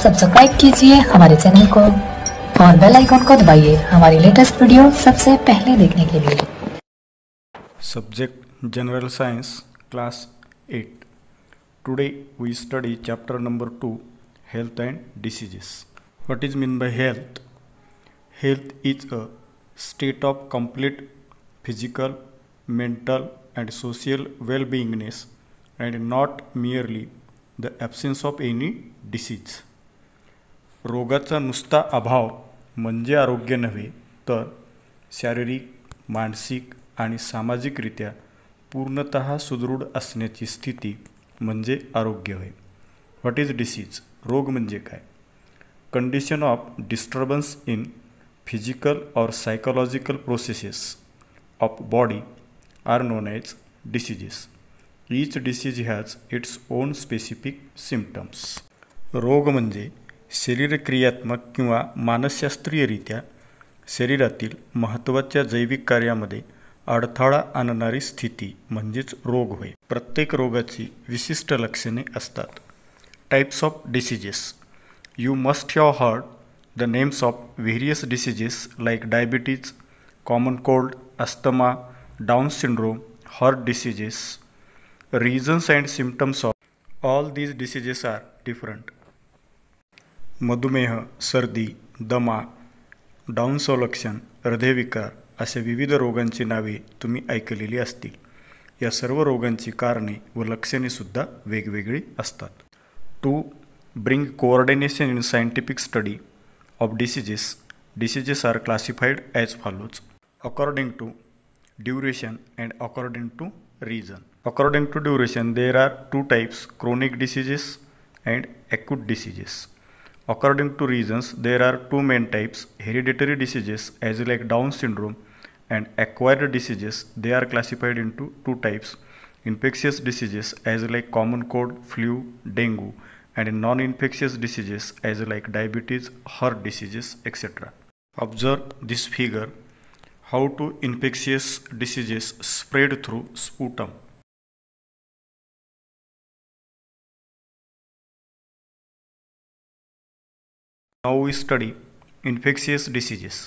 Subscribe कीजिए हमारे channel को और बेल आइकॉन को दबाइए हमारी लेटेस्ट वीडियो सबसे पहले देखने के लिए। Subject General Science Class 8. Today we study chapter number 2, Health and Diseases. What is meant by health? Health is a state of complete physical, mental and social well-beingness and not merely the absence of any disease. रोगाचा नुसता अभाव म्हणजे आरोग्य नव्हे, तर शारीरिक, मानसिक आणि सामाजिकरित्या पूर्णतः सुदृढ असण्याची स्थिती म्हणजे आरोग्य होय. What is disease? रोग म्हणजे काय? Condition of disturbance in physical और psychological processes of body are known as diseases. Each disease has its own specific symptoms. रोग म्हणजे शरीरक्रियात्मक किंवा मानसशास्त्रीयरित्या शरीरातील महत्त्वाच्या जैविक कार्यामध्ये अडथळा आणणारी स्थिती म्हणजेच रोग होय. प्रत्येक रोगाची विशिष्ट लक्षणे असतात. Types of diseases. You must have heard the names of various diseases like diabetes, common cold, asthma, down syndrome, heart diseases. Reasons and symptoms of all these diseases are different. मधुमेह, सर्दी, दमा, डाऊन संलक्षण, हृदयविकार अशा विविध रोगांची नावे तुम्ही ऐकलेली असतील. या सर्व रोगांची कारणे व लक्षणेसुद्धा वेगवेगळी असतात. To bring coordination in scientific study of diseases, diseases are classified as follows according to duration and according to region. According to duration there are two types, chronic diseases and acute diseases. According to reasons, there are two main types, hereditary diseases as like Down syndrome and acquired diseases. They are classified into two types, infectious diseases as like common cold, flu, dengue, and non-infectious diseases as like diabetes, heart diseases, etc. Observe this figure. How to infectious diseases spread through sputum. Now we study infectious diseases.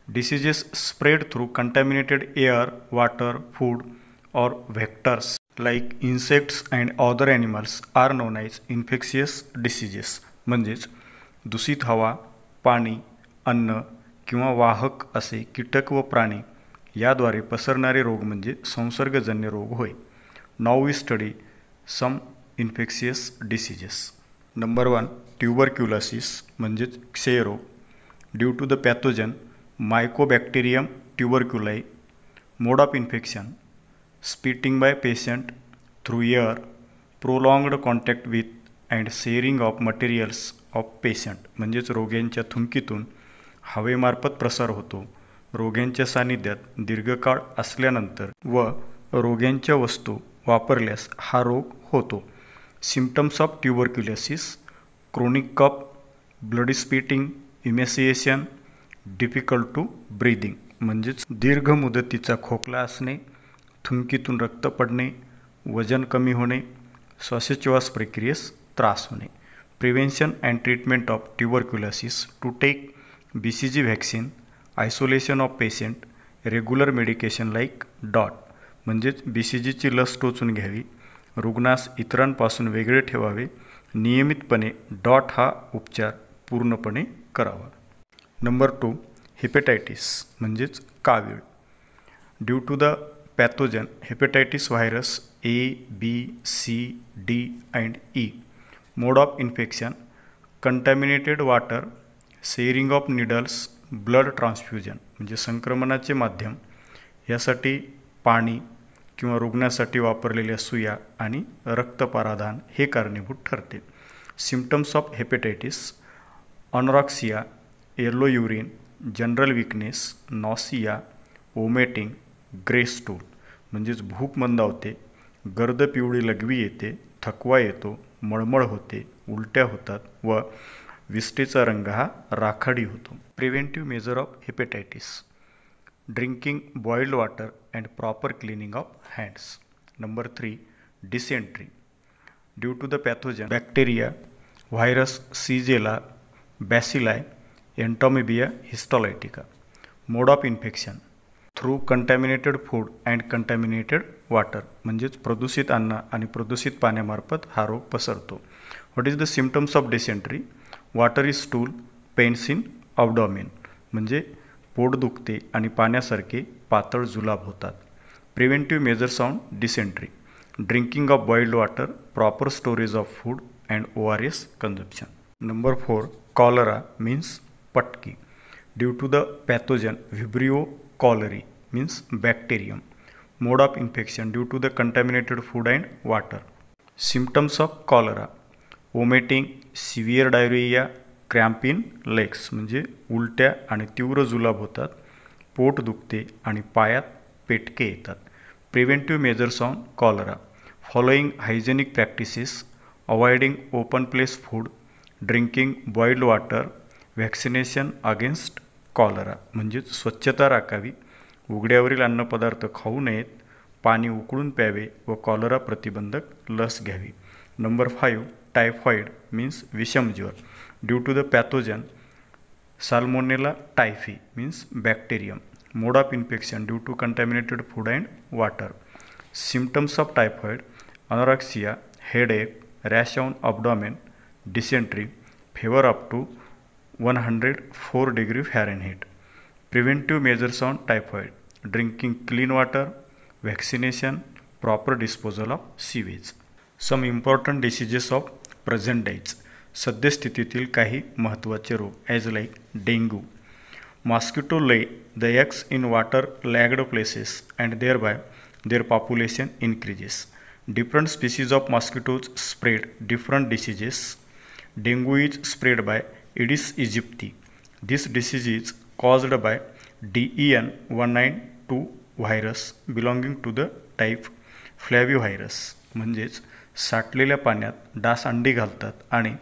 Diseases spread through contaminated air, water, food or vectors like insects and other animals are known as infectious diseases. म्हणजेच दूषित हवा, पाणी, अन्न किंवा वाहक असे कीटक व प्राणी याद्वारे पसरणारे रोग म्हणजे संसर्गजन्य रोग होय. Now we study some infectious diseases. Number 1 tuberculosis म्हणजेच क्षयरोग. Due to the pathogen mycobacterium tuberculae. Mode of infection spitting by patient through air, prolonged contact with and sharing of materials of patient. म्हणजेच रोग्यांच्या थुंकीतून हवेमार्फत प्रसार होतो. रोग्यांच्या सानिध्यात दीर्घकाळ असल्यानंतर व रोग्यांच्या वस्तू वापरल्यास हा रोग होतो. Symptoms of tuberculosis chronic cough, bloody spitting, emaciation, difficult to breathing. म्हणजेच दीर्घ मुदतीचा खोकला असणे, थुंकीतून रक्त पडणे, वजन कमी होणे, श्वासोच्छवास प्रक्रियेस त्रास होणे. Prevention and treatment of tuberculosis to take BCG vaccine, isolation of patient, regular medication like DOT. म्हणजेच BCGची लस टोचून घ्यावी, रुग्णास इतरांपासून वेगळे ठेवावे, नियमितपणे डॉट हा उपचार पूर्णपणे करावा. नंबर 2 हेपेटायटिस म्हणजेच कावीळ. Due to the pathogen hepatitis virus A, B, C, D and E. Mode of infection contaminated water, sharing of needles, blood transfusion. म्हणजे संक्रमणाचे माध्यम यासाठी पाणी किंवा रुग्णासाठी वापरलेल्या सुया आणि रक्तपराधान हे कारणीभूत ठरते. Symptoms of hepatitis anorexia, yellow urine, general weakness, nausea, vomiting, grey stool. म्हणजेच भूक मंदावते, गर्द पिवळी लघवी येते, थकवा येतो, मळमळ होते, उलट्या होतात व विष्ठेचा रंग हा राखाडी होतो. Preventive measure of hepatitis drinking boiled water and proper cleaning of hands. Number 3 dysentery. Due to the pathogen bacteria virus Shigella bacilli, Entomobia histolytica. Mode of infection through contaminated food and contaminated water, म्हणजेच प्रदूषित अन्न आणि प्रदूषित पाण्यामार्फत हा रोग पसरतो. What is the symptoms of dysentery? Watery stool, pains in abdomen, म्हणजे पोट दुखते आणि पाण्यासारखे पातळ जुलाब होतात. Preventive measures on dysentery: drinking of boiled water, proper storage of food and ORS consumption. Number 4, cholera means patki, due to the pathogen Vibrio cholerae means bacterium. Mode of infection due to the contaminated food and water. Symptoms of cholera: vomiting, severe diarrhea, cramp in legs, म्हणजे उलट्या आणि तीव्र जुलाब होतात, पोट दुखते आणि पायात पेटके येतात. Preventive measures on cholera: following hygienic practices, avoiding open place food, drinking boiled water, vaccination against cholera, म्हणजेच स्वच्छता राखावी, उघड्यावरील अन्नपदार्थ खाऊ नयेत, पाणी उकळून प्यावे व कॉलरा प्रतिबंधक लस घ्यावी. नंबर 5, टायफॉइड मीन्स विषमज्वर, due to the pathogen salmonella typhi means bacterium. Mode of infection due to contaminated food and water. Symptoms of typhoid: anorexia, headache, rash on abdomen, dysentery, fever up to 104 degree Fahrenheit. Preventive measures on typhoid: drinking clean water, vaccination, proper disposal of sewage. Some important diseases of present days. सद्यस्थितीतील काही महत्त्वाचे रोग as like dengue. Mosquito lay the eggs in water-lagged places and thereby their population increases. Different species of mosquitoes spread different diseases. Dengue is spread by Aedes aegypti. This disease is caused by DEN192 virus belonging to the type Flavivirus. म्हणजेच साठलेल्या पाण्यात डास अंडी घालतात आणि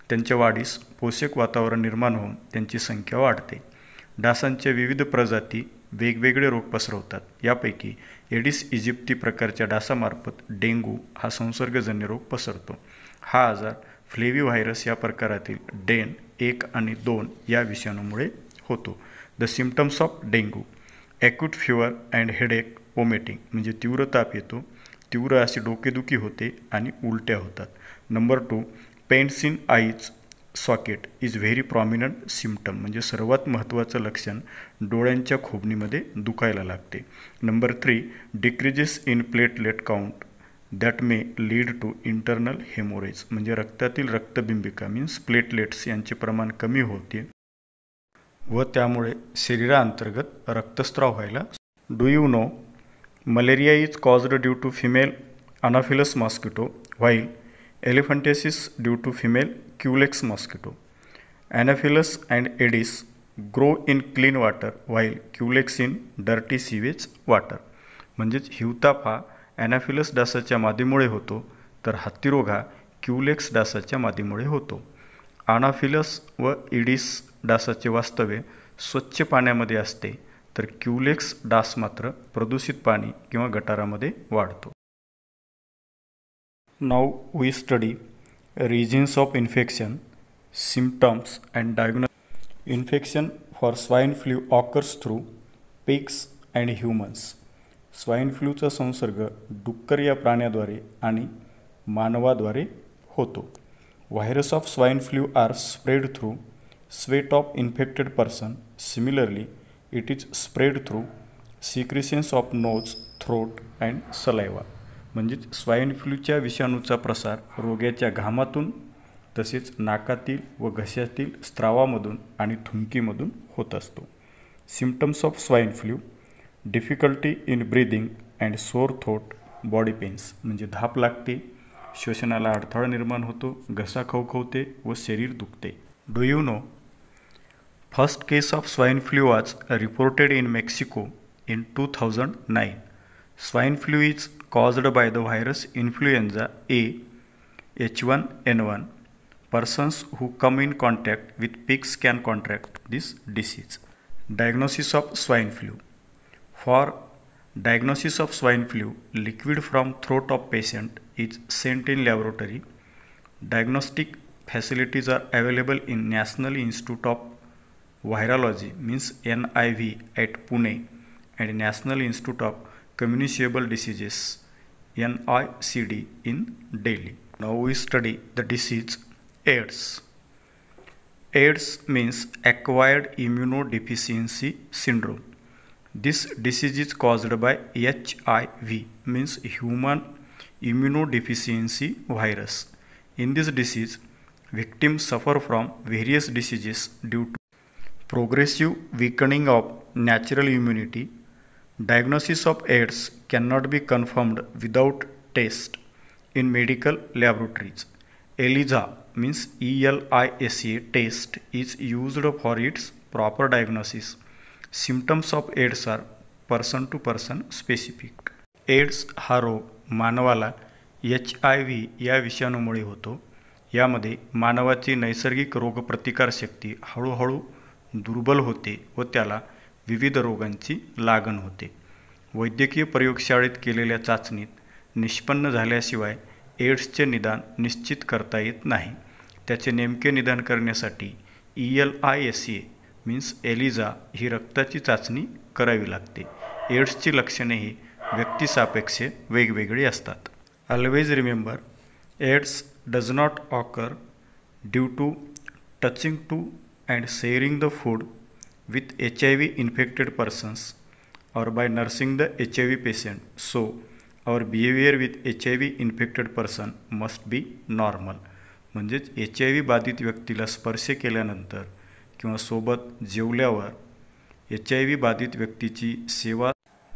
त्यांच्या वाढीस पोषक वातावरण निर्माण होऊन त्यांची संख्या वाढते. डासांच्या विविध प्रजाती वेगवेगळे रोग पसरवतात. यापैकी एडिस इजिप्ती प्रकारच्या डासामार्फत डेंग्यू हा संसर्गजन्य रोग पसरतो. हा आजार फ्लेविव्हायरस या प्रकारातील डेन 1 आणि 2 या विषाणूमुळे होतो. The symptoms of dengue: acute fever and headache, vomiting, म्हणजे तीव्र ताप येतो, तीव्र अशी डोकेदुखी होते आणि उलट्या होतात. Number 2, pains in eyes socket is very prominent symptom, म्हणजे सर्वात महत्त्वाचं लक्षण डोळ्यांच्या खोबणीमध्ये दुखायला लागते. Number 3, decreases in platelet count that may lead to internal haemorrhage, म्हणजे रक्तातील रक्तबिंबिका मीन्स प्लेटलेट्स यांचे प्रमाण कमी होते व त्यामुळे शरीराअंतर्गत रक्तस्राव व्हायला. Do you know malaria is caused due to female anopheles mosquito while elephantiasis due to female Culex mosquito. Anopheles and Aedes grow in clean water while Culex in dirty sewage water. म्हणजेच हिवताप हा ॲनाफिलस डासाच्या मादीमुळे होतो तर हत्तीरोग हा Culex डासाच्या मादीमुळे होतो. अनाफिलस व इडिस डासाचे वास्तव्य स्वच्छ पाण्यामध्ये असते तर क्युलेक्स डास मात्र प्रदूषित पाणी किंवा गटारामध्ये वाढतो. Now we study regions of infection, symptoms and diagnosis. Infection for swine flu occurs through pigs and humans. Swine फ्लूचा संसर्ग डुक्कर या प्राण्याद्वारे आणि मानवाद्वारे होतो. Virus of swine flu are spread through sweat of infected person. Similarly it is spread through secretions of nose, throat and saliva. म्हणजेच swine फ्लूच्या विषाणूचा प्रसार रोग्याच्या घामातून तसेच नाकातील व घशातील स्त्रावामधून आणि थुंकीमधून होत असतो. Symptoms of swine flu: difficulty in breathing and sore throat, body pens, म्हणजे धाप लागते, श्वसनाला अडथळा निर्माण होतो, घसा खवखवते व शरीर दुखते. Do you no first case of swine flu was reported in Mexico in 2009. Swine flu is caused by the virus influenza A H1N1. Persons who come in contact with pigs can contract this disease. Diagnosis of swine flu: for diagnosis of swine flu, liquid from throat of patient is sent in laboratory. Diagnostic facilities are available in National Institute of Virology means NIV at Pune and National Institute of Communicable Diseases NICD in Delhi. Now we study the disease AIDS. AIDS means acquired immunodeficiency syndrome. This disease is caused by HIV means human immunodeficiency virus. In this disease, victims suffer from various diseases due to progressive weakening of natural immunity. Diagnosis of AIDS cannot be confirmed without test in medical laboratories. ELISA means ELISA test is used for its proper diagnosis. Symptoms of AIDS are person to person specific. AIDS हा रोग मानवाला HIV या विषाणूमुळे होतो. यामध्ये मानवाची नैसर्गिक रोगप्रतिकारशक्ती हळूहळू दुर्बल होते व त्याला विविध रोगांची लागण होते. वैद्यकीय प्रयोगशाळेत केलेल्या चाचणीत निष्पन्न झाल्याशिवाय एड्सचे निदान निश्चित करता येत नाही. त्याचे नेमके निदान करण्यासाठी ELISA मीन्स एलिझा ही रक्ताची चाचणी करावी लागते. एड्सची लक्षणे ही व्यक्तिसापेक्ष वेगवेगळी असतात. Always remember, AIDS does not occur due to touching to and sharing the food with HIV infected persons or by nursing the HIV patient. So, our behavior with HIV infected person must be normal. म्हणजेच HIV बाधित व्यक्तीला स्पर्श केल्यानंतर किंवा सोबत जेवल्यावर HIV बाधित व्यक्तीची सेवा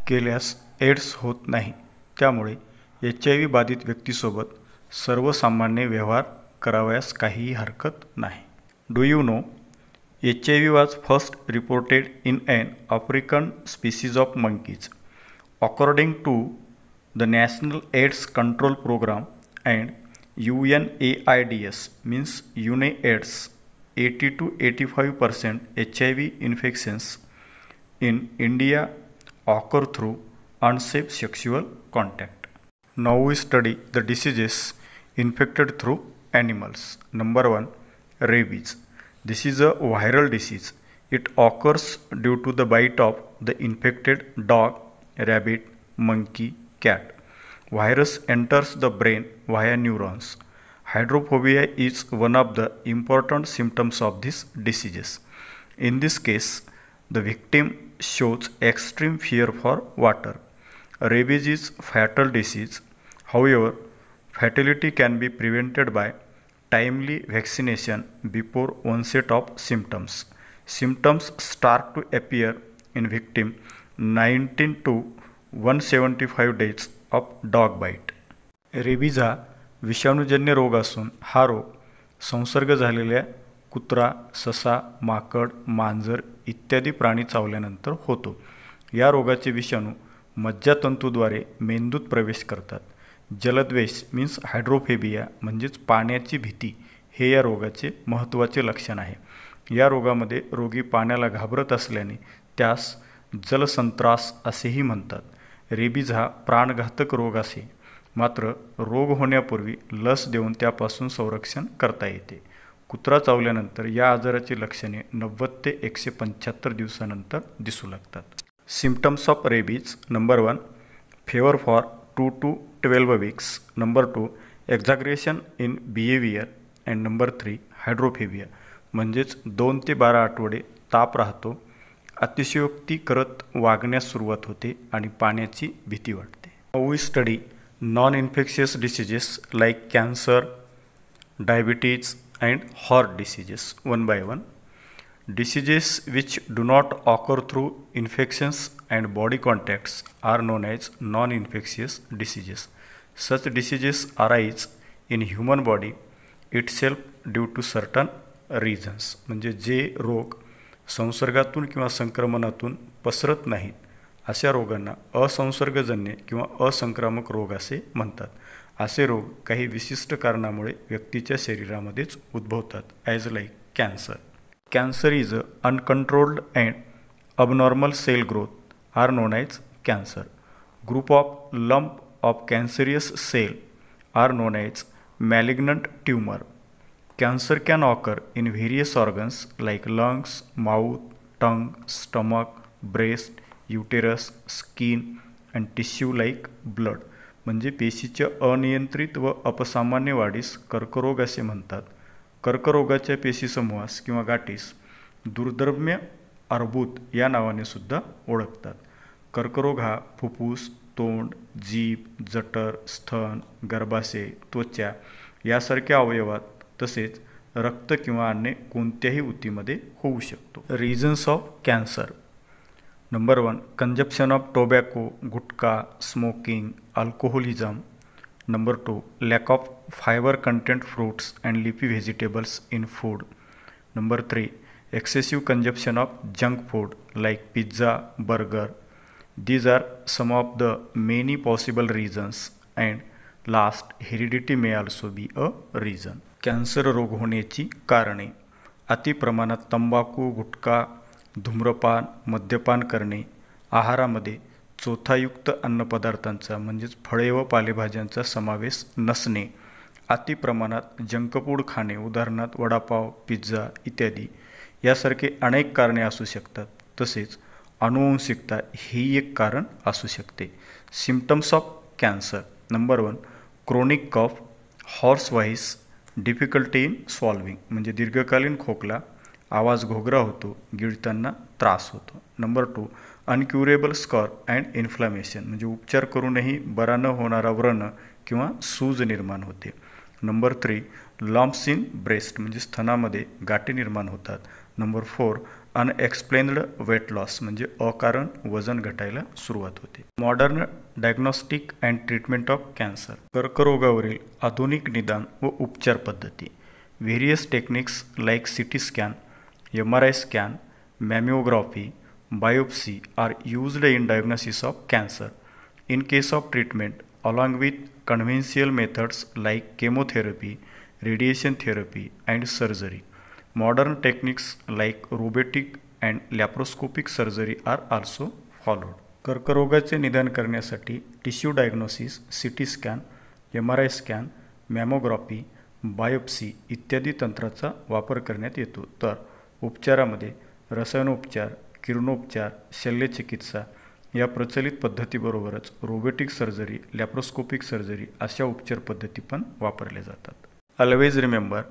केल्यास एड्स होत नाही. त्यामुळे HIV बाधित व्यक्तीसोबत सर्वसामान्य व्यवहार करावयास काहीही हरकत नाही. Do you no HIV was first reported in an African species of monkeys. According to the National AIDS Control Program and UNAIDS means UNAIDS, 80 to 85% HIV infections in India occur through unsafe sexual contact. Now we study the diseases infected through animals. Number 1, rabies. This is a viral disease. It occurs due to the bite of the infected dog, rabbit, monkey, cat. Virus enters the brain via neurons. Hydrophobia is one of the important symptoms of this disease. In this case, the victim shows extreme fear for water. Rabies is fatal disease. However, fatality can be prevented by timely vaccination before onset of symptoms. Symptoms start to appear in victim 19 to 175 days of dog bite. Rabies हा विषाणूजन्य रोग असून हा रोग संसर्ग झालेल्या कुत्रा, ससा, माकड, मांजर इत्यादी प्राणी चावल्यानंतर होतो. या रोगाचे विषाणू मज्जातंतूद्वारे मेंदूत प्रवेश करतात. जलद्वेष मीन्स हायड्रोफेबिया म्हणजेच पाण्याची भीती हे या रोगाचे महत्त्वाचे लक्षण आहे. या रोगामध्ये रोगी पाण्याला घाबरत असल्याने त्यास जलसंत्रास असेही म्हणतात. रेबीज हा प्राणघातक रोग असे, मात्र रोग होण्यापूर्वी लस देऊन त्यापासून संरक्षण करता येते. कुत्रा चावल्यानंतर या आजाराची लक्षणे 90 ते 175 दिवसानंतर दिसू लागतात. Symptoms of rabies. Number 1, fever for 2 to 12 weeks. Number 2, exaggeration in behavior. And number 3, हायड्रोफेबिया म्हणजेच 2 ते 12 आठवडे ताप राहतो, अतिशयोक्ती करत वागण्यास सुरुवात होते आणि पाण्याची भीती वाटते. We study non infectious diseases like cancer, diabetes and heart diseases one by one. Diseases which do not occur through infections and body contacts are known as non-infectious diseases. Such diseases arise in human body itself due to certain reasons. म्हणजे जे रोग संसर्गातून किंवा संक्रमणातून पसरत नाहीत अशा रोगांना असंसर्गजन्य किंवा असंक्रामक रोग असे म्हणतात. असे रोग काही विशिष्ट कारणामुळे व्यक्तीच्या शरीरामध्येच उद्भवतात. As like cancer. Cancer is uncontrolled and abnormal cell growth are known as cancer. Group of lump of cancerous cell are known as malignant tumor. Cancer can occur in various organs like lungs, mouth, tongue, stomach, breast, uterus, skin and tissue like blood. म्हणजे पेशीच्या अनियंत्रित व अपसामान्य वाढीस कर्करोग असे म्हणतात. कर्करोगाच्या पेशीसमूहास किंवा गाठीस दुर्दम्य अर्बुद या नावाने सुद्धा ओळखतात. कर्करोग हा फुफ्फुस, तोंड, जीभ, जठर, स्तन, गर्भाशय, त्वचा यासारख्या अवयवात तसेच रक्त किंवा अन्य कोणत्याही ऊतीमध्ये होऊ शकतो. Reasons of cancer. Number 1 consumption of tobacco, gutkha, smoking, alcoholism. Number 2 lack of fibre content fruits and leafy vegetables in food. Number 3 excessive consumption of junk food like pizza, burger. These are some of the many possible reasons. And last, heredity may also be a reason. Cancer रोग होण्याची कारणे. अतिप्रमाणात तंबाखू, गुटखा, धूम्रपान, मद्यपान करणे, आहारामध्ये चोथायुक्त अन्नपदार्थांचा म्हणजेच फळे व पालेभाज्यांचा समावेश नसणे, अतिप्रमाणात जंक फूड खाणे उदाहरणार्थ वडापाव, पिझ्झा इत्यादी यासारखे अनेक कारणे असू शकतात. तसेच अनुवंशिकता ही एक कारण असू शकते. Symptoms of cancer. Number 1 chronic cough, hoarse voice, difficulty in swallowing म्हणजे दीर्घकालीन खोकला, आवाज घोगरा होतो, गिळताना त्रास होतो. Number 2 incurable scar and inflammation म्हणजे उपचार करूनही बरा न होणारा व्रण किंवा सूज निर्माण होते. नंबर 3 लम्प्स इन ब्रेस्ट म्हणजे स्तनामध्ये गाठी निर्माण होतात. नंबर 4 अनएक्सप्लेन्ड वेट लॉस म्हणजे अकारण वजन घटायला सुरुवात होते. Modern diagnostic and treatment of cancer. कर्करोगावरील आधुनिक निदान व उपचार पद्धती. Various techniques like CT scan, MRI scan, mammography, biopsy are used in diagnosis of cancer. In case of treatment along with conventional methods like chemotherapy, radiation therapy and surgery. Modern techniques like robotic and laparoscopic surgery are also followed. कर्करोगाचे निदान करण्यासाठी tissue diagnosis, CT scan, MRI scan, mammography, biopsy इत्यादी तंत्राचा वापर करण्यात येतो. तर उपचारामध्ये रसायनोपचार, किरणोपचार, शल्यचिकित्सा या प्रचलित पद्धतीबरोबरच रोबोटिक सर्जरी, लॅप्रोस्कोपिक सर्जरी अशा उपचार पद्धती पण वापरल्या जातात. Always remember,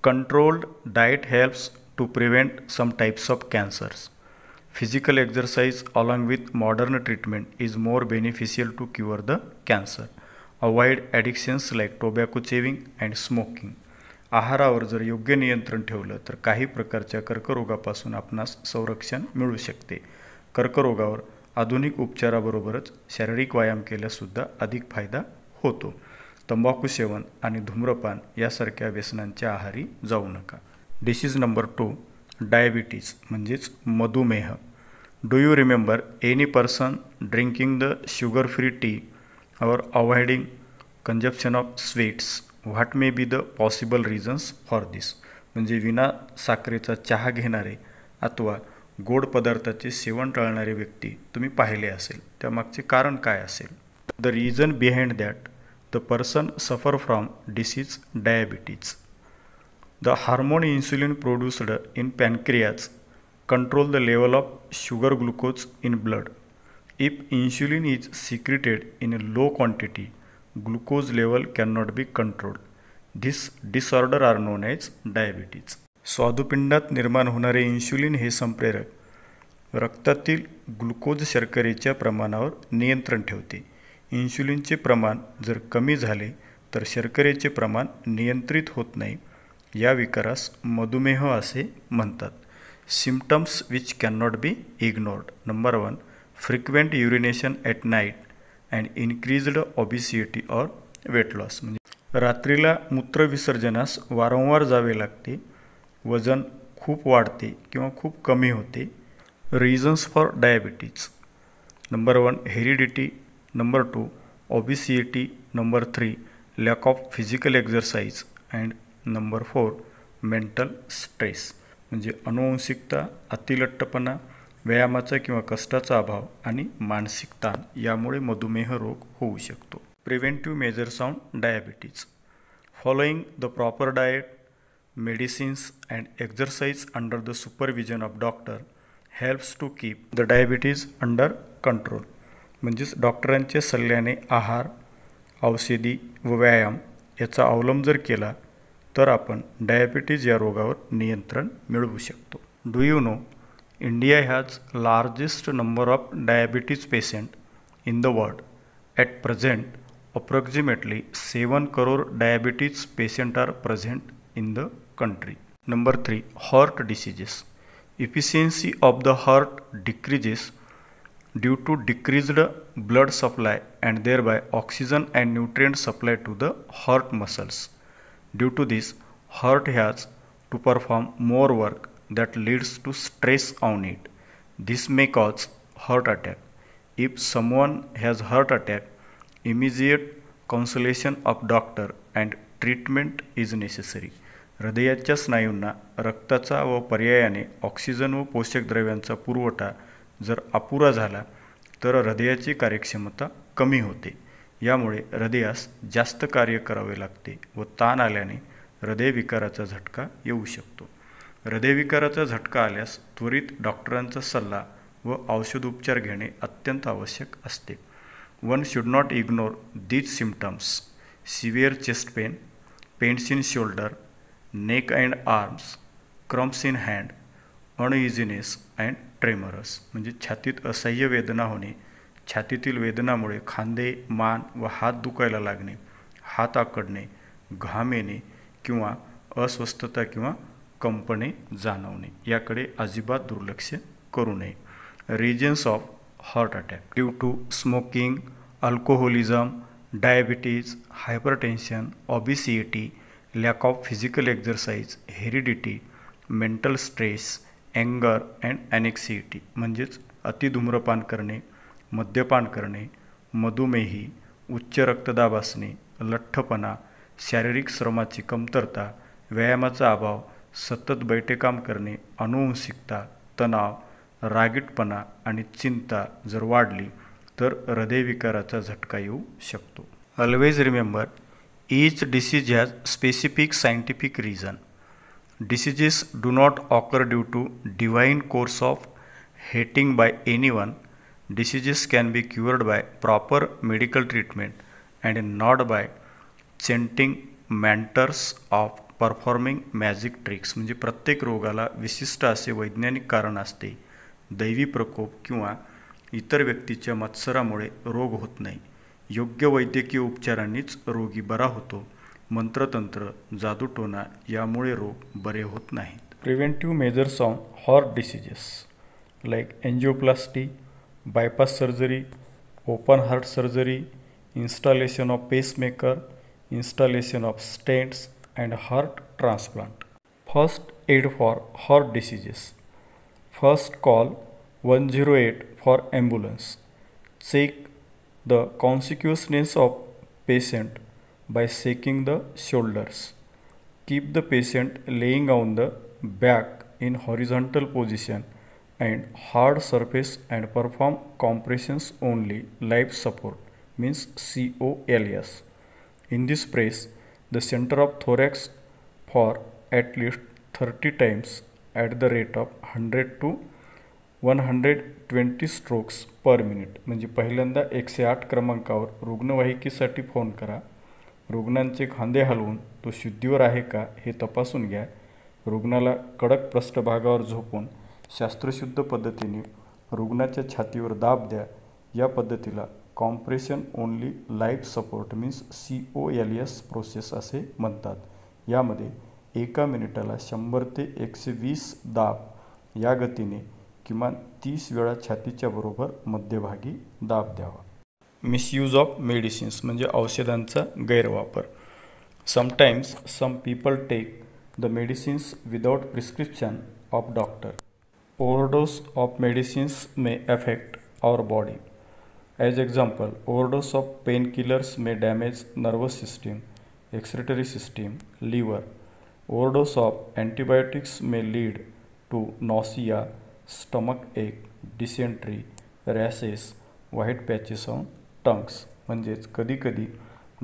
controlled diet helps to prevent some types of cancers. Physical exercise along with modern treatment is more beneficial to cure the cancer. Avoid addictions like tobacco chewing and smoking. आहारावर जर योग्य नियंत्रण ठेवलं तर काही प्रकारच्या कर्करोगापासून आपणास संरक्षण मिळू शकते. कर्करोगावर आधुनिक उपचाराबरोबरच शारीरिक व्यायाम केल्यासुद्धा अधिक फायदा होतो. तंबाखू सेवन आणि धूम्रपान यासारख्या व्यसनांच्या आहारी जाऊ नका. डिसीज नंबर 2 डायबिटीज म्हणजेच मधुमेह. Do you remember any person drinking the sugar free tea और avoiding consumption of sweets? What may be the possible reasons for this? म्हणजे विना साखरेचा चहा घेणारे अथवा गोड पदार्थाचे सेवन टाळणारे व्यक्ती तुम्ही पाहिले असेल. त्यामागचे कारण काय असेल? The reason behind that the person suffer from disease diabetes. The hormone insulin produced in pancreas control the level of sugar glucose in blood. If insulin is secreted in low quantity, glucose level can not be controlled. This disorder are known as diabetes. स्वादुपिंडात निर्माण होणारे insulin हे संप्रेरक रक्तातील glucose शर्करेच्या प्रमाणावर नियंत्रण ठेवते. इन्शुलिनचे प्रमाण जर कमी झाले तर शर्करेचे प्रमाण नियंत्रित होत नाही. या विकारास मधुमेह असे म्हणतात. Symptoms which can not be ignored. Number 1 frequent urination at night and increased obesity or weight loss. म्हणजे रात्रीला मूत्रविसर्जनास वारंवार जावे लागते, वजन खूप वाढते किंवा खूप कमी होते. Reasons for diabetes. Number 1 heredity. Number 2 obesity. Number 3 lack of physical exercise and number 4 mental stress. म्हणजे अनुवंशिकता, अतिलठ्ठपणा, व्यायामाचा किंवा कष्टाचा अभाव आणि मानसिक ताण यामुळे मधुमेह रोग होऊ शकतो. Preventive measures on diabetes. Following the proper diet, medicines and exercise under the supervision of doctor helps to keep the diabetes under control. म्हणजेच डॉक्टरांच्या सल्ल्याने आहार, औषधी व व्यायाम याचा अवलंब जर केला तर आपण डायबिटीज या रोगावर नियंत्रण मिळवू शकतो. Do you no India has largest number of diabetes patient in the world. At present, approximately 7 crore diabetes patients are present in the country. Number 3. Heart diseases. Efficiency of the heart decreases due to decreased blood supply and thereby oxygen and nutrient supply to the heart muscles. Due to this, heart has to perform more work that leads to stress on it. This may cause heart attack. If someone has heart attack, immediate consultation of doctor and treatment is necessary. हृदयाच्या स्नायूंना रक्ताचा व पर्यायाने oxygen व पोषक द्रव्यांचा पुरवठा जर अपुरा झाला तर हृदयाची कार्यक्षमता कमी होते. यामुळे हृदयास जास्त कार्य करावे लागते व ताण आल्याने हृदयविकाराचा झटका येऊ शकतो. हृदयविकाराचा झटका आल्यास त्वरित डॉक्टरांचा सल्ला व औषधोपचार घेणे अत्यंत आवश्यक असते. One should not ignore these symptoms: severe chest pain, pains in shoulder, neck and arms, cramps in hand, uneasiness and tremors. म्हणजे छातीत असह्य वेदना होणे, छातीतील वेदनामुळे खांदे, मान व हात दुखायला लागणे, हात आकडणे, घाम येणे किंवा अस्वस्थता किंवा कंपने जाणवणे याकडे अजिबात दुर्लक्ष करू नये. Reasons of heart attack: due to smoking, alcoholism, diabetes, hypertension, obesity, lack of physical exercise, heredity, mental stress, anger and anxiety. म्हणजेच अतिधूम्रपान करणे, मद्यपान करणे, मधुमेही, उच्च रक्तदाब असणे, लठ्ठपणा, शारीरिक श्रमाची कमतरता, व्यायामाचा अभाव, सतत बैठे काम करणे, अनुवंशिकता, तणाव, रागीटपणा आणि चिंता जर वाढली तर हृदयविकाराचा झटका येऊ शकतो. Always remember, each disease has specific scientific reason. Diseases do not occur due to divine curse of hating by anyone. Diseases can be cured by proper medical treatment and not by chanting mantras of performing magic tricks. म्हणजे प्रत्येक रोगाला विशिष्ट असे वैज्ञानिक कारण असते. दैवी प्रकोप किंवा इतर व्यक्तीच्या मत्सरामुळे रोग होत नाही. योग्य वैद्यकीय उपचारांनीच रोगी बरा होतो. मंत्रतंत्र, जादूटोणा यामुळे रोग बरे होत नाहीत. Preventive measures on heart diseases like angioplasty, bypass surgery, open heart surgery, installation of pacemaker, installation of stents and heart transplant. First aid for heart diseases. First call 108 for ambulance. Check the consciousness of patient by shaking the shoulders. Keep the patient laying on the back in horizontal position and hard surface and perform compressions only. Life support means COLS. In this press the center of thorax for at least 30 times at the rate of 100 to 120 strokes per minute. म्हणजे पहिल्यांदा 108 क्रमांकावर रुग्णवाहिकेसाठी phone करा. रुग्णांचे खांदे हलवून तो शुद्धीवर आहे का हे तपासून घ्या. रुग्णाला कडक पृष्ठभागावर झोपून शास्त्रशुद्ध पद्धतीने रुग्णाच्या छातीवर दाब द्या. या पद्धतीला compression only life support means COLS process असे म्हणतात. यामध्ये एका मिनिटाला 100 ते 120 दाब या गतीने किमान 30 वेळा छातीच्या बरोबर मध्यभागी दाब द्यावा. मिसयूज ऑफ मेडिसिन्स म्हणजे औषधांचा गैरवापर. Sometimes some people take the medicines without prescription of doctor. Overdose of medicines may affect our body. As example, overdose of painkillers may damage nervous system, excretory system, liver. Overdose of antibiotics may lead to nausea, stomach ache, dysentery, rashes, white patches on tongues. म्हणजेच कधीकधी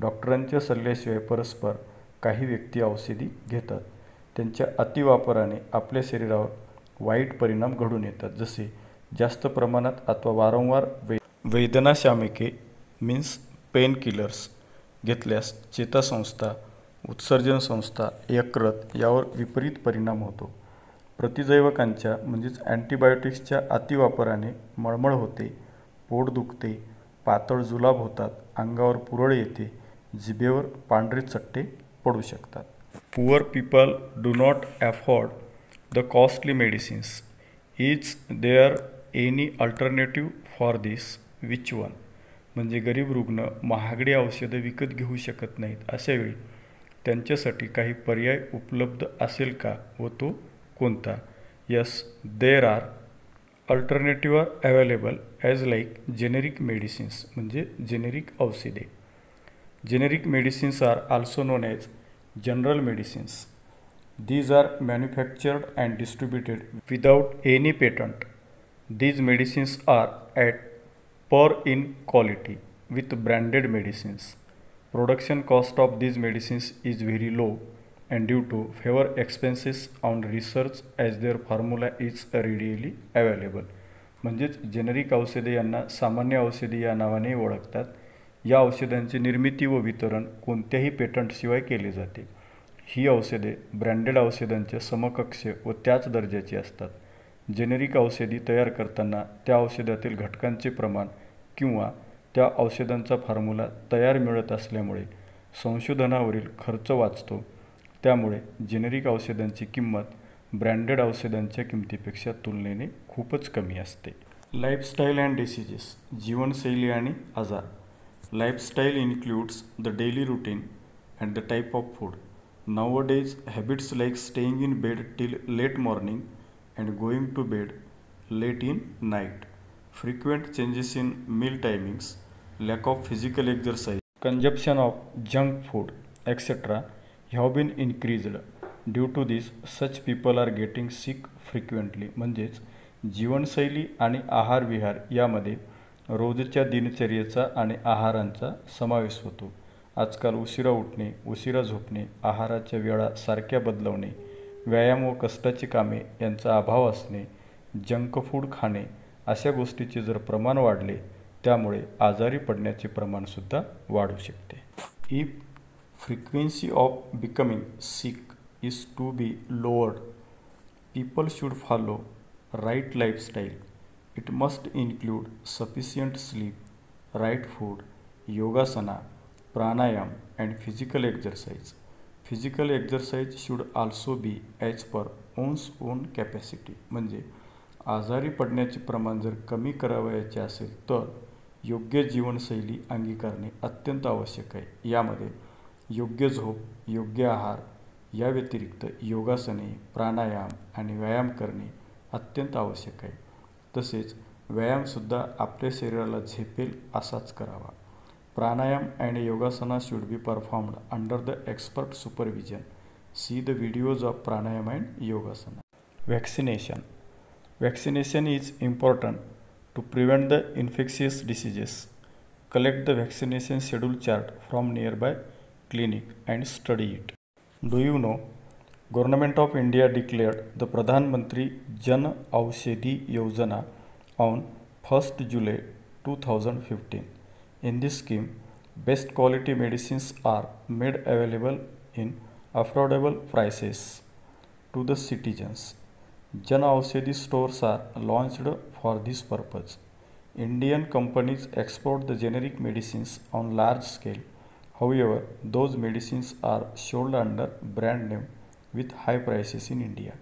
डॉक्टरांच्या सल्ल्याशिवाय परस्पर काही व्यक्ती औषधी घेतात. त्यांच्या अतिवापराने आपल्या शरीरावर वाईट परिणाम घडून येतात, जसे जास्त प्रमाणात अथवा वारंवार वेदनाशामके मीन्स पेन किलर्स घेतल्यास चेतासंस्था, उत्सर्जन संस्था, यकृत यावर विपरीत परिणाम होतो. प्रतिजैवकांच्या म्हणजेच अँटीबायोटिक्सच्या अतिवापराने मळमळ होते, पोट दुखते, पातळ जुलाब होतात, अंगावर पुरळ येते, जिभेवर पांढरे चट्टे पडू शकतात. Poor people do not afford the costly medicines. Is there any alternative for this? Which one? म्हणजे गरीब रुग्ण महागडी औषधं विकत घेऊ शकत नाहीत. अशावेळी त्यांच्यासाठी काही पर्याय उपलब्ध असेल का व तो कोणता? Yes, there are alternative are available as like generic medicines, म्हणजे जेनेरिक औषधे. Generic medicines are also known as general medicines. These are manufactured and distributed without any patent. These medicines are at par in quality with branded medicines. Production cost of these medicines is very low and due to fewer expenses on research as their formula is readily available. म्हणजेच generic औषधे यांना सामान्य औषधे या नावाने ओळखतात. या औषधांची निर्मिती व वितरण कोणत्याही पेटंटशिवाय केले जाते. ही औषधे ब्रँडेड औषधांच्या समकक्ष व त्याच दर्जाची असतात. जेनेरिक औषधी तयार करताना त्या औषधातील घटकांचे प्रमाण किंवा त्या औषधांचा फॉर्म्युला तयार मिळत असल्यामुळे संशोधनावरील खर्च वाचतो. त्यामुळे जेनेरिक औषधांची किंमत ब्रँडेड औषधांच्या किमतीपेक्षा तुलनेने खूपच कमी असते. Lifestyle and diseases. जीवनशैली आणि आजार. Lifestyle includes the daily routine and the type of food. Nowadays, habits like staying in bed till late morning and going to bed late in night, frequent changes in meal timings, lack of physical exercise, consumption of junk food, etc. have been increased. Due to this, such people are getting sick frequently. म्हणजेच जीवनशैली आणि आहार विहार यामध्ये रोजच्या दिनचर्येचा आणि आहारांचा समावेश होतो. आजकाल उशिरा उठणे, उशिरा झोपणे, आहाराच्या वेळा सारख्या बदलवणे, व्यायाम व कष्टाची कामे यांचा अभाव असणे, जंक फूड खाणे अशा गोष्टीचे जर प्रमाण वाढले त्यामुळे आजारी पडण्याचे प्रमाणसुद्धा वाढू शकते. If frequency of becoming sick is to be lowered, people should follow right lifestyle. It must include sufficient sleep, right food, yogasana, pranayam and physical exercise. Physical exercise should also be as per one's own capacity. म्हणजे आजारी पडण्याचे प्रमाण जर कमी करावयाचे असेल तर योग्य जीवनशैली अंगीकारणे अत्यंत आवश्यक आहे. यामध्ये योग्य झोप, योग्य आहार या व्यतिरिक्त योगासने, प्राणायाम आणि व्यायाम करणे अत्यंत आवश्यक आहे. तसेच व्यायामसुद्धा आपल्या शरीराला झेपेल असाच करावा. Pranayam and Yogasana should be performed under the expert supervision. See the videos of Pranayam and Yogasana. Vaccination. Vaccination is important to prevent the infectious diseases. Collect the vaccination schedule chart from nearby clinic and study it. Do you know, Government of India declared the Pradhan Mantri Jan Aushadhi Yojana on 1st July 2015. In this scheme, best quality medicines are made available in affordable prices to the citizens. Jan Aushadhi stores are launched for this purpose. Indian companies export the generic medicines on large scale. However, those medicines are sold under brand name with high prices in India.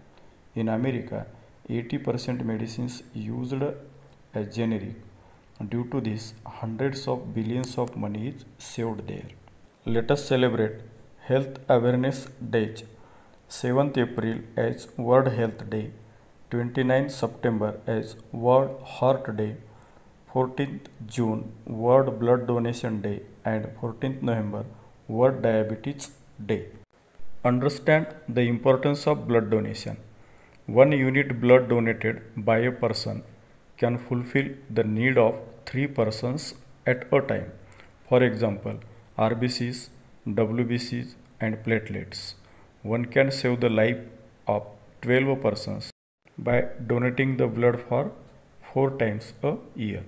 In America, 80% medicines used as generic. Due to this, hundreds of billions of money is saved there. Let us celebrate Health Awareness Days. 7th April as World Health Day, 29th September as World Heart Day, 14th June World Blood Donation Day and 14th November World Diabetes Day. Understand the importance of blood donation. 1 unit blood donated by a person can fulfill the need of 3 persons at a time. For example, RBCs, WBCs and platelets. one can save the life of 12 persons by donating the blood for 4 times a year.